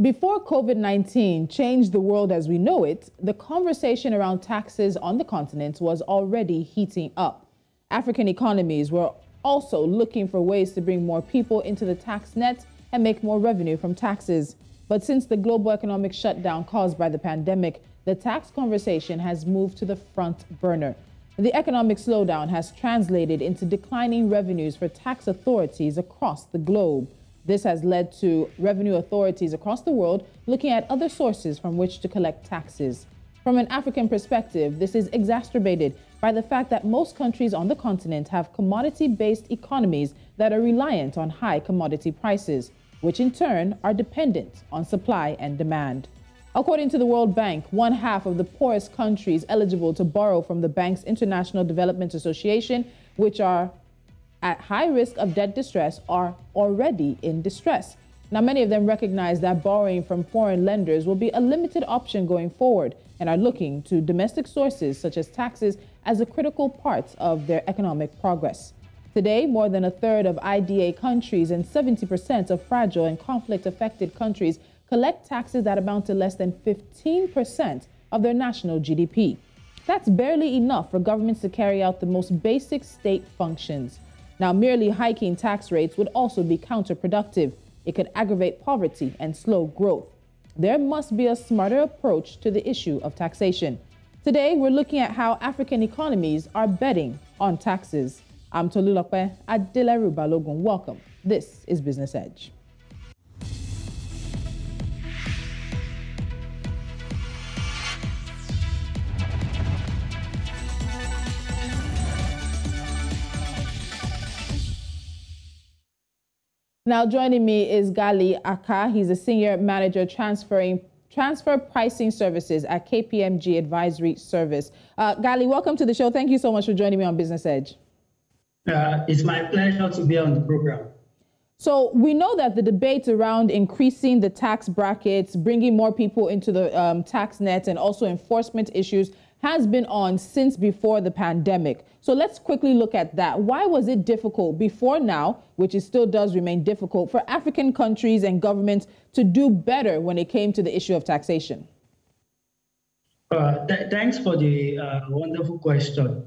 Before COVID-19 changed the world as we know it, the conversation around taxes on the continent was already heating up. African economies were also looking for ways to bring more people into the tax net and make more revenue from taxes. But since the global economic shutdown caused by the pandemic, the tax conversation has moved to the front burner. The economic slowdown has translated into declining revenues for tax authorities across the globe. This has led to revenue authorities across the world looking at other sources from which to collect taxes. From an African perspective, this is exacerbated by the fact that most countries on the continent have commodity-based economies that are reliant on high commodity prices, which in turn are dependent on supply and demand. According to the World Bank, 1/2 of the poorest countries eligible to borrow from the bank's International Development Association, which are at high risk of debt distress, are already in distress. Now, many of them recognize that borrowing from foreign lenders will be a limited option going forward and are looking to domestic sources such as taxes as a critical part of their economic progress. Today, more than 1/3 of IDA countries and 70% of fragile and conflict-affected countries collect taxes that amount to less than 15% of their national GDP. That's barely enough for governments to carry out the most basic state functions. Now, merely hiking tax rates would also be counterproductive. It could aggravate poverty and slow growth. There must be a smarter approach to the issue of taxation. Today, we're looking at how African economies are betting on taxes. I'm Tolulope Adeleru Balogun. Welcome. This is Business Edge. Now joining me is Gali Aka. He's a senior manager transfer pricing services at KPMG Advisory Service. Gali, welcome to the show. Thank you so much for joining me on Business Edge. It's my pleasure to be on the program. So we know that the debate around increasing the tax brackets, bringing more people into the tax net, and also enforcement issues has been on since before the pandemic. So let's quickly look at that. Why was it difficult before now, which it still does remain difficult, for African countries and governments to do better when it came to the issue of taxation? Thanks for the wonderful question.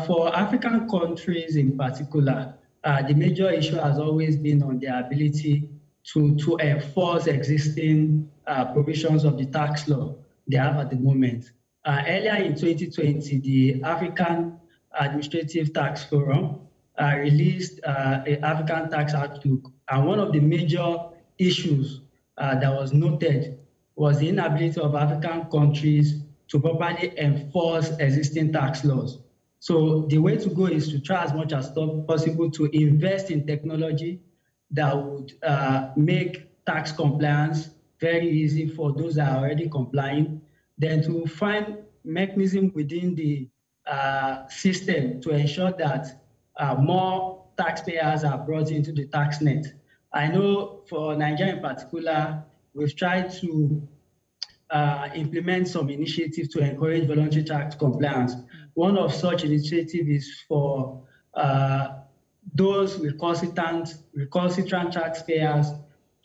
For African countries in particular, the major issue has always been on their ability to enforce existing provisions of the tax law they have at the moment. Earlier in 2020, the African Administrative Tax Forum released an African Tax Outlook. And one of the major issues that was noted was the inability of African countries to properly enforce existing tax laws. So the way to go is to try as much as possible to invest in technology that would make tax compliance very easy for those that are already complying, then to find mechanism within the system to ensure that more taxpayers are brought into the tax net. I know for Nigeria in particular, we've tried to implement some initiatives to encourage voluntary tax compliance. One of such initiatives is for those recalcitrant taxpayers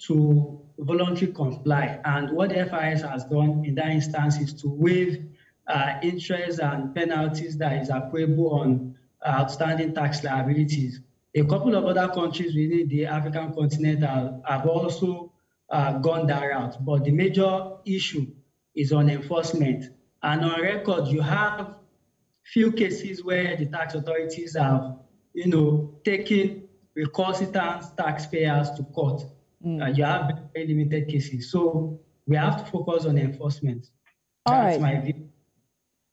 to voluntarily comply. And what the FIS has done in that instance is to waive interest and penalties that is applicable on outstanding tax liabilities. A couple of other countries within the African continent have also gone that route, but the major issue is on enforcement. And on record, you have few cases where the tax authorities have, taken recalcitrant taxpayers to court. You have very limited cases. So we have to focus on enforcement. That's my view.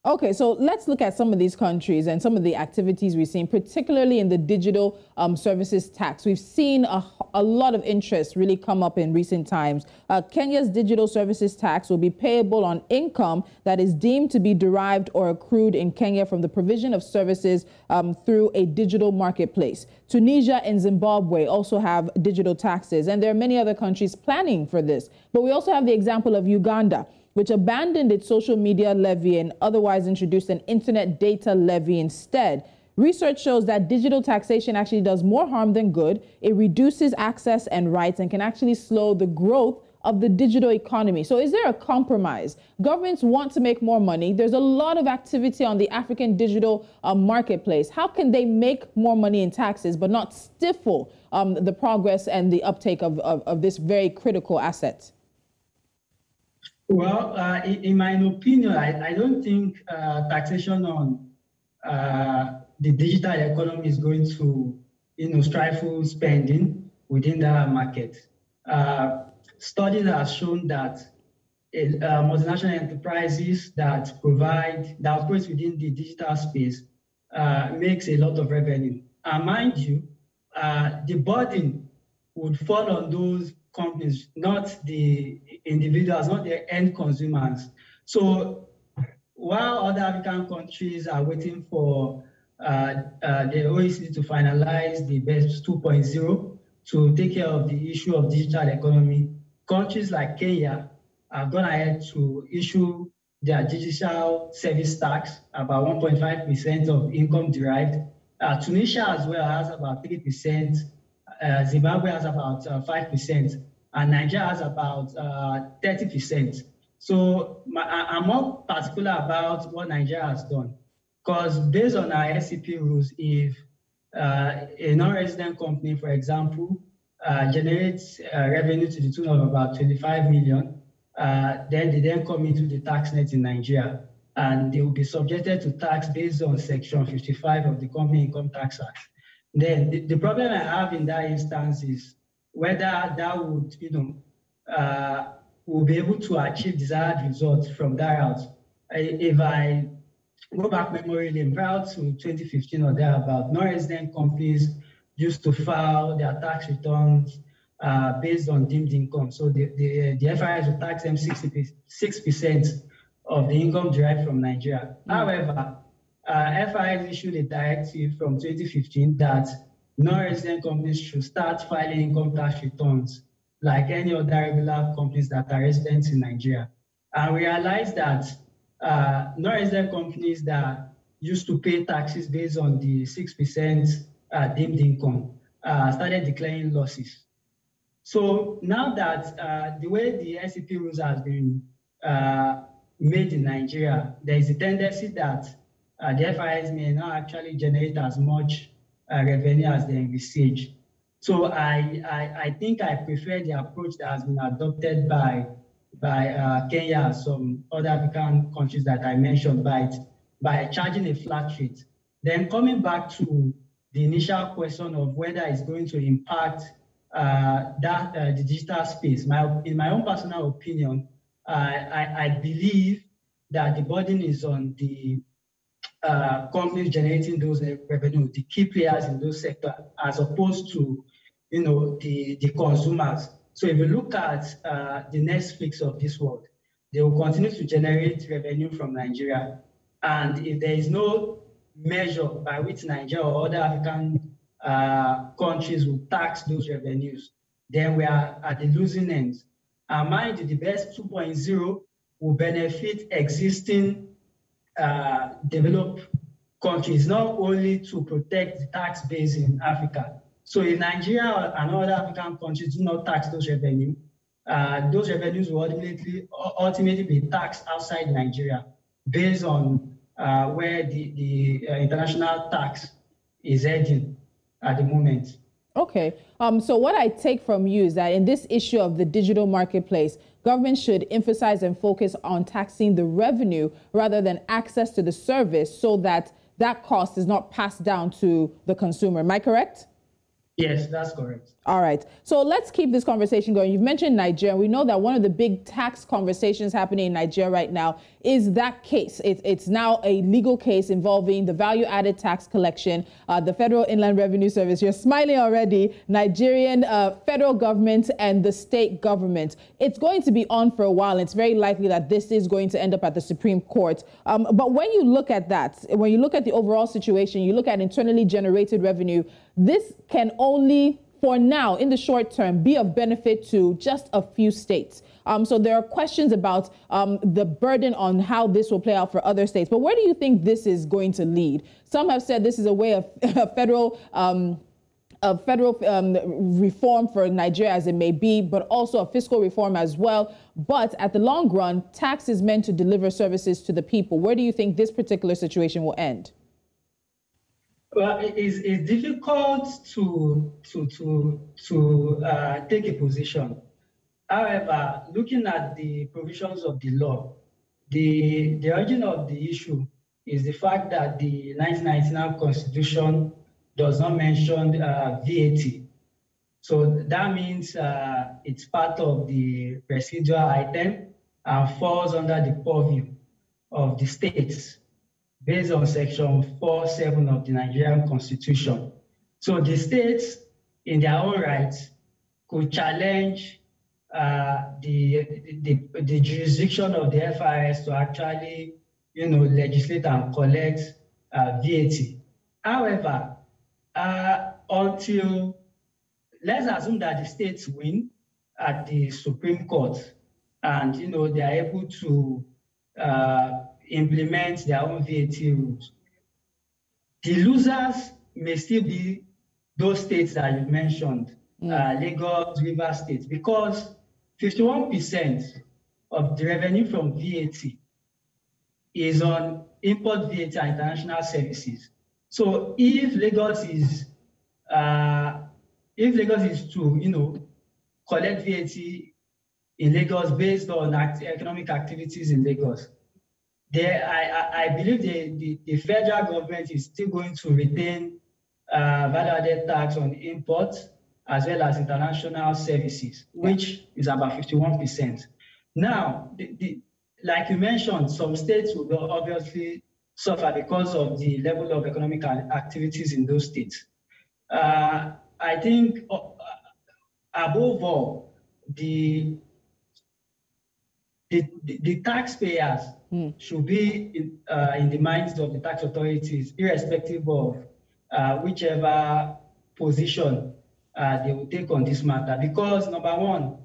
Okay, so let's look at some of these countries and some of the activities we've seen, particularly in the digital services tax. We've seen a lot of interest really come up in recent times. Kenya's digital services tax will be payable on income that is deemed to be derived or accrued in Kenya from the provision of services through a digital marketplace. Tunisia and Zimbabwe also have digital taxes, and there are many other countries planning for this. But we also have the example of Uganda, which abandoned its social media levy and otherwise introduced an internet data levy instead. Research shows that digital taxation actually does more harm than good. It reduces access and rights and can actually slow the growth of the digital economy. So is there a compromise? Governments want to make more money. There's a lot of activity on the African digital marketplace. How can they make more money in taxes but not stifle the progress and the uptake of this very critical asset? Well, in my opinion, I don't think taxation on the digital economy is going to, stifle spending within that market. Studies have shown that multinational enterprises that operate within the digital space makes a lot of revenue. And mind you, the burden would fall on those companies, not the individuals, not the end consumers. So while other African countries are waiting for the OECD to finalize the BEPS 2.0 to take care of the issue of digital economy, countries like Kenya have gone ahead to issue their digital service tax, about 1.5% of income derived. Tunisia as well has about 3%. Zimbabwe has about 5%, and Nigeria has about 30%. So I'm more particular about what Nigeria has done, because based on our SCP rules, if a non-resident company, for example, generates revenue to the tune of about 25 million, then they come into the tax net in Nigeria, and they will be subjected to tax based on Section 55 of the Company Income Tax Act. Then the problem I have in that instance is whether that would, will be able to achieve desired results from that route. If I go back memory lane, prior to 2015 or thereabout, non-resident companies used to file their tax returns based on deemed income. So the FIS would tax them 6% of the income derived from Nigeria. However, FIS issued a directive from 2015 that non-resident companies should start filing income tax returns like any other regular companies that are residents in Nigeria. And we realized that non-resident companies that used to pay taxes based on the 6% deemed income started declaring losses. So now that the way the SCP rules has been made in Nigeria, there is a tendency that the FIS may not actually generate as much revenue as they envisage. So I think I prefer the approach that has been adopted by Kenya and some other African countries that I mentioned, by charging a flat rate. Then coming back to the initial question of whether it's going to impact the digital space, in my own personal opinion, I believe that the burden is on the companies generating those revenue, the key players in those sectors, as opposed to the consumers. So if you look at the Netflix of this world, they will continue to generate revenue from Nigeria. And if there is no measure by which Nigeria or other African countries will tax those revenues, then we are at the losing end. And mind you, the BEPS 2.0 will benefit existing developed countries, not only to protect the tax base in Africa. So if Nigeria and other African countries do not tax those revenues will ultimately be taxed outside Nigeria based on where the international tax is heading at the moment. Okay. So what I take from you is that in this issue of the digital marketplace, government should emphasize and focus on taxing the revenue rather than access to the service, so that that cost is not passed down to the consumer. Am I correct? Yes, that's correct. All right. So let's keep this conversation going. You've mentioned Nigeria. We know that one of the big tax conversations happening in Nigeria right now is that case. It's now a legal case involving the value-added tax collection, the Federal Inland Revenue Service. You're smiling already. Nigerian federal government and the state government. It's going to be on for a while. It's very likely that this is going to end up at the Supreme Court. But when you look at that, when you look at the overall situation, you look at internally generated revenue, this can only, for now, in the short term, be of benefit to just a few states. So there are questions about the burden on how this will play out for other states. But where do you think this is going to lead? Some have said this is a way of federal a federal reform for Nigeria as it may be, but also a fiscal reform as well. But at the long run, tax is meant to deliver services to the people. Where do you think this particular situation will end? Well, it's difficult to take a position. However, looking at the provisions of the law, the origin of the issue is the fact that the 1999 Constitution does not mention VAT. So that means it's part of the residual item and falls under the purview of the states based on Section 4(7) of the Nigerian Constitution. So the states, in their own rights, could challenge the jurisdiction of the FRS to actually, legislate and collect VAT. However, until let's assume that the states win at the Supreme Court, and they are able to implement their own VAT rules, the losers may still be those states that you mentioned, Lagos, Rivers State, because 51% of the revenue from VAT is on import VAT and international services. So if Lagos is to collect VAT in Lagos based on economic activities in Lagos, I believe the federal government is still going to retain value-added tax on imports as well as international services, which is about 51%. Now, like you mentioned, some states will obviously suffer because of the level of economic activities in those states. I think, above all, the taxpayers should be in the minds of the tax authorities, irrespective of whichever position they will take on this matter. Because, number one,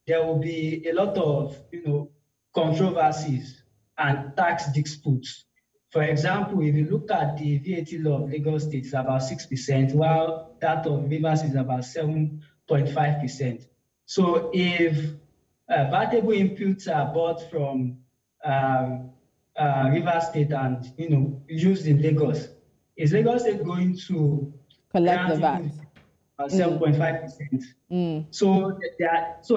there will be a lot of controversies and tax disputes. For example, if you look at the VAT law of Lagos State, it's about 6%, while that of Rivers is about 7.5%. So if vatable inputs are bought from Rivers State and used in Lagos, is Lagos State going to collect the VAT? 7.5%. So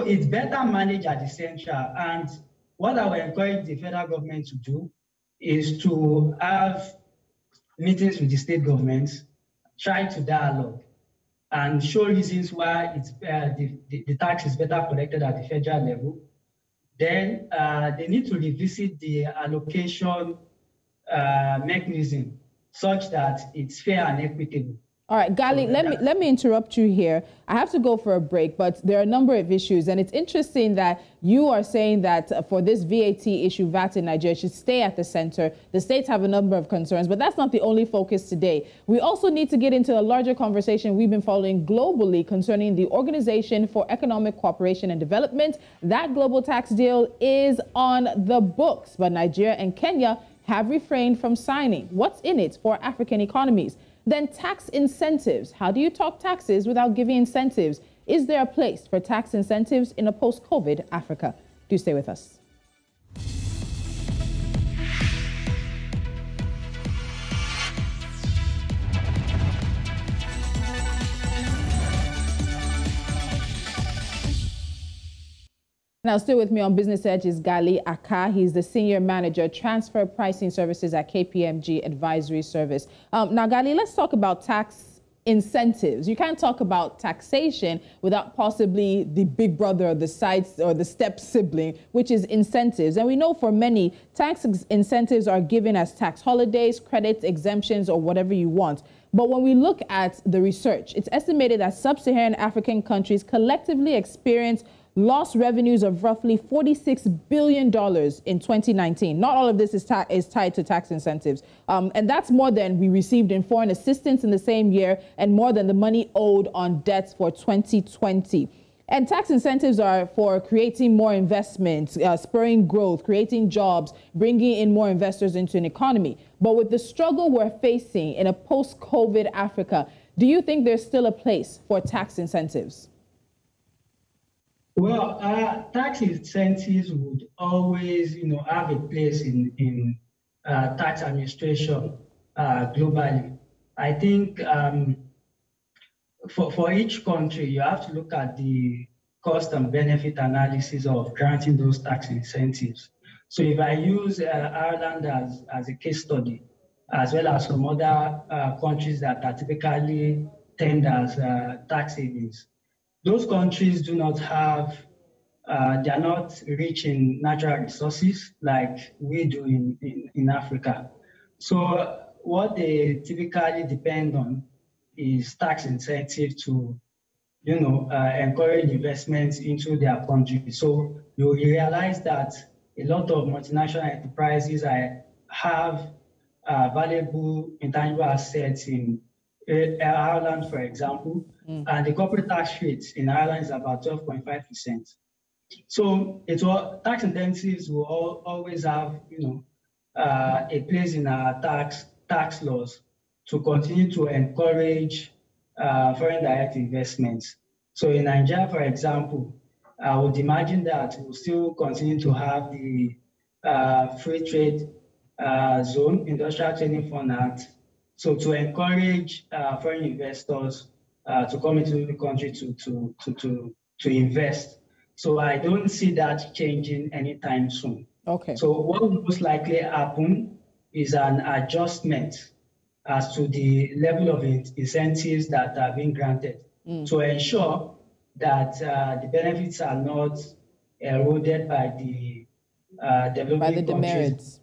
it's better managed at the central. And what I would encourage the federal government to do is to have meetings with the state governments, try to dialogue, and show reasons why it's the tax is better collected at the federal level. Then they need to revisit the allocation mechanism such that it's fair and equitable. All right, Gali, let me interrupt you here. I have to go for a break, but there are a number of issues, and it's interesting that you are saying that for this VAT issue, VAT in Nigeria should stay at the center. The states have a number of concerns, but that's not the only focus today. We also need to get into a larger conversation we've been following globally concerning the Organization for Economic Cooperation and Development. That global tax deal is on the books, but Nigeria and Kenya have refrained from signing. What's in it for African economies? Then tax incentives. How do you talk taxes without giving incentives? Is there a place for tax incentives in a post-COVID Africa? Do stay with us. Now, still with me on Business Edge is Gali Aka. He's the Senior Manager, Transfer Pricing Services at KPMG Advisory Service. Now, Gali, let's talk about tax incentives. You can't talk about taxation without possibly the big brother or the side or the step sibling, which is incentives. And we know for many, tax incentives are given as tax holidays, credits, exemptions, or whatever you want. But when we look at the research, it's estimated that sub-Saharan African countries collectively experience lost revenues of roughly $46 billion in 2019. Not all of this is tied to tax incentives. And that's more than we received in foreign assistance in the same year and more than the money owed on debts for 2020. And tax incentives are for creating more investments, spurring growth, creating jobs, bringing in more investors into an economy. But with the struggle we're facing in a post-COVID Africa, Do you think there's still a place for tax incentives? Well, tax incentives would always, have a place in tax administration globally. I think for each country, you have to look at the cost and benefit analysis of granting those tax incentives. So if I use Ireland as a case study, as well as some other countries that are typically termed as tax havens, those countries do not have, they are not rich in natural resources like we do in Africa. So what they typically depend on is tax incentive to, encourage investments into their country. So you realize that a lot of multinational enterprises have valuable intangible assets in Ireland, for example, and the corporate tax rate in Ireland is about 12.5%. So tax incentives will always have, a place in our tax laws to continue to encourage foreign direct investments. So in Nigeria, for example, I would imagine that we'll still continue to have the free trade zone, Industrial Training Fund Act, so to encourage foreign investors to come into the country to invest. So I don't see that changing anytime soon. Okay. So what will most likely happen is an adjustment as to the level of incentives that are being granted to ensure that the benefits are not eroded by the developing countries'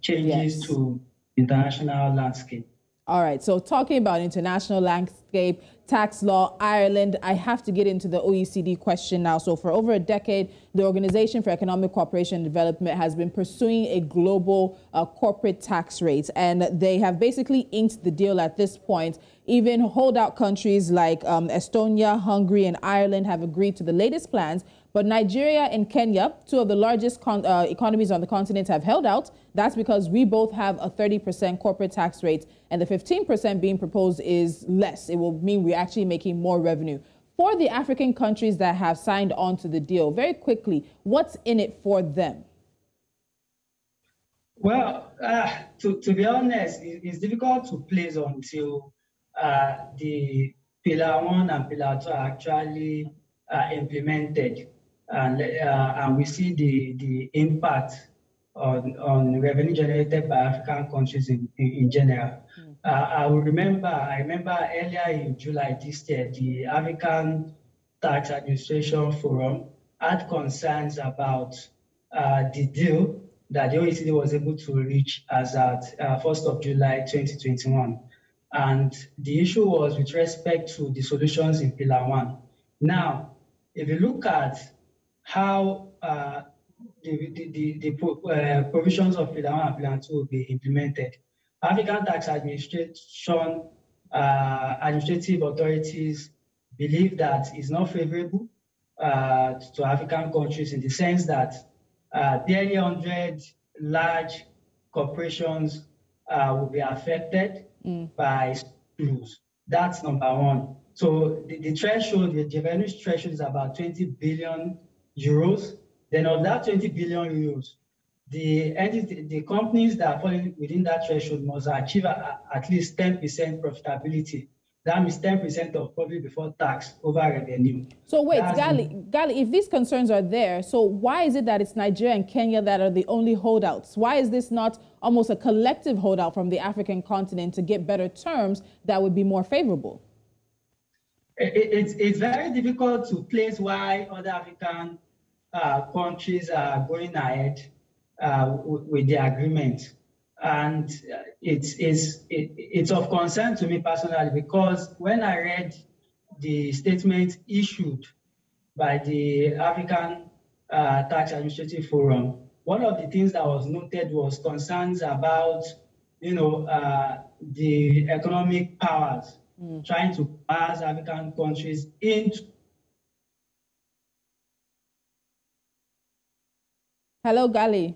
changes to international landscape. All right, so talking about international landscape, tax law, Ireland, I have to get into the OECD question now. So for over a decade, the Organization for Economic Cooperation and Development has been pursuing a global corporate tax rate, and they have basically inked the deal at this point. Even holdout countries like Estonia, Hungary, and Ireland have agreed to the latest plans. But Nigeria and Kenya, two of the largest economies on the continent, have held out. That's because we both have a 30% corporate tax rate, and the 15% being proposed is less. It will mean we're actually making more revenue. For the African countries that have signed on to the deal, very quickly, what's in it for them? Well, to be honest, it's difficult to place until the Pillar 1 and Pillar 2 are actually implemented. And we see the impact on revenue generated by African countries in general. I remember earlier in July this year, the African Tax Administration Forum had concerns about the deal that the OECD was able to reach as at 1st of July 2021. And the issue was with respect to the solutions in Pillar 1. Now, if you look at how the provisions of Pillar 1 and Pillar 2 will be implemented, African Tax Administration administrative authorities believe that it's not favorable to African countries in the sense that barely 100 large corporations will be affected by rules. That's number one. So the threshold, the revenue threshold is about 20 billion euros. Then of that 20 billion euros, the companies that are falling within that threshold must achieve at least 10% profitability. That means 10% of profit before tax over revenue. So wait, Gali, if these concerns are there, so why is it that it's Nigeria and Kenya that are the only holdouts? Why is this not almost a collective holdout from the African continent to get better terms that would be more favorable? It's very difficult to place why other African countries are going ahead with the agreement. And it's of concern to me personally, because when I read the statement issued by the African Tax Administrative Forum, one of the things that was noted was concerns about, the economic powers trying to pass African countries into. Hello, Gali.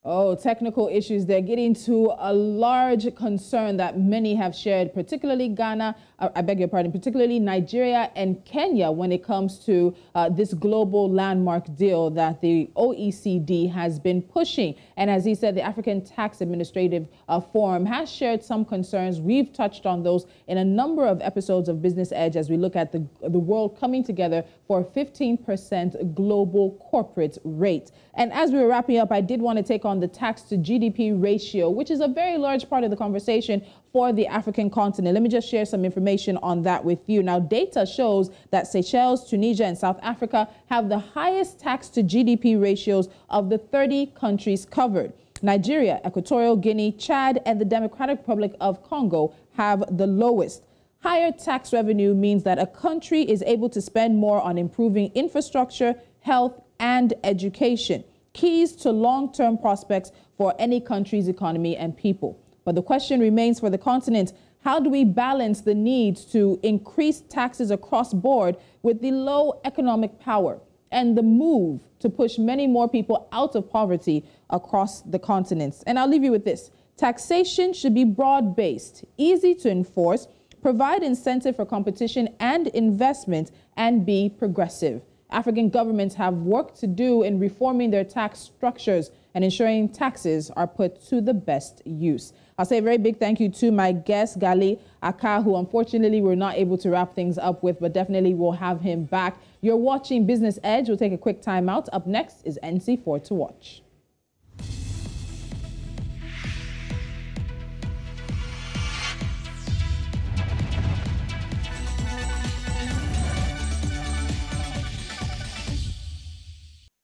Oh, technical issues. They're getting to a large concern that many have shared, particularly Ghana, I beg your pardon, particularly Nigeria and Kenya when it comes to this global landmark deal that the OECD has been pushing. And as he said, the African Tax Administrative Forum has shared some concerns. We've touched on those in a number of episodes of Business Edge as we look at the world coming together for a 15% global corporate rate. And as we were wrapping up, I did want to take on the tax to GDP ratio, which is a very large part of the conversation for the African continent. Let me just share some information on that with you. Now, data shows that Seychelles, Tunisia, and South Africa have the highest tax to GDP ratios of the 30 countries covered. Nigeria, Equatorial Guinea, Chad, and the Democratic Republic of Congo have the lowest. Higher tax revenue means that a country is able to spend more on improving infrastructure, health, and education, keys to long-term prospects for any country's economy and people. But the question remains for the continent: how do we balance the need to increase taxes across board with the low economic power and the move to push many more people out of poverty across the continents? And I'll leave you with this. Taxation should be broad-based, easy to enforce, provide incentive for competition and investment, and be progressive. African governments have work to do in reforming their tax structures and ensuring taxes are put to the best use. I'll say a very big thank you to my guest, Gali Aka, who unfortunately we're not able to wrap things up with, but definitely we'll have him back. You're watching Business Edge. We'll take a quick time out. Up next is NC4 to watch.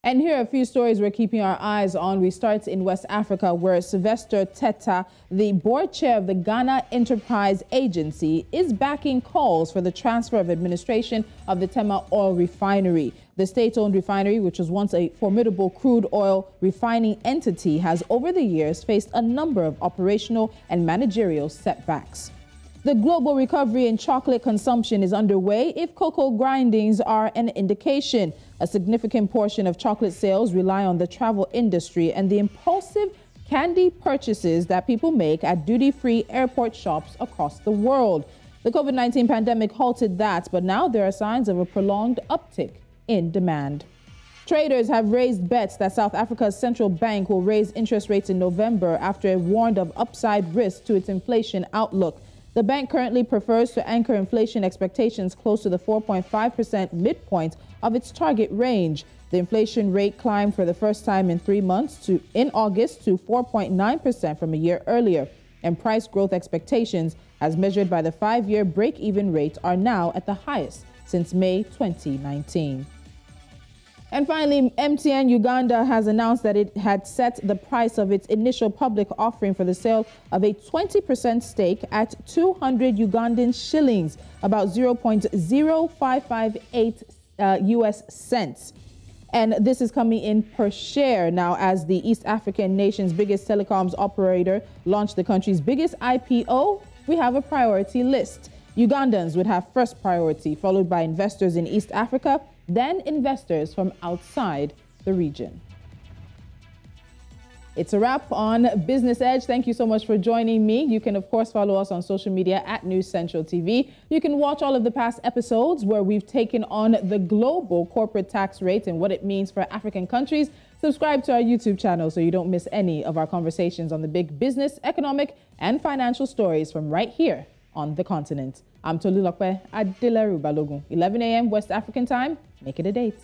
And here are a few stories we're keeping our eyes on. We start in West Africa, where Sylvester Teta, the board chair of the Ghana Enterprise Agency, is backing calls for the transfer of administration of the Tema oil refinery. The state-owned refinery, which was once a formidable crude oil refining entity, has over the years faced a number of operational and managerial setbacks. The global recovery in chocolate consumption is underway if cocoa grindings are an indication. A significant portion of chocolate sales rely on the travel industry and the impulsive candy purchases that people make at duty-free airport shops across the world. The COVID-19 pandemic halted that, but now there are signs of a prolonged uptick in demand. Traders have raised bets that South Africa's central bank will raise interest rates in November after it warned of upside risk to its inflation outlook. The bank currently prefers to anchor inflation expectations close to the 4.5% midpoint of its target range. The inflation rate climbed for the first time in 3 months in August to 4.9% from a year earlier. And price growth expectations, as measured by the 5-year break-even rate, are now at the highest since May 2019. And finally, MTN Uganda has announced that it had set the price of its initial public offering for the sale of a 20% stake at 200 Ugandan shillings, about 0.0558 US cents. And this is coming in per share now as the East African nation's biggest telecoms operator launched the country's biggest IPO. We have a priority list. Ugandans would have first priority, followed by investors in East Africa, then investors from outside the region. It's a wrap on Business Edge. Thank you so much for joining me. You can, of course, follow us on social media at News Central TV. You can watch all of the past episodes where we've taken on the global corporate tax rate and what it means for African countries. Subscribe to our YouTube channel so you don't miss any of our conversations on the big business, economic, and financial stories from right here on the continent. I'm Tolulokwe Adelaru Balogun. 11 a.m. West African time. Make it a date.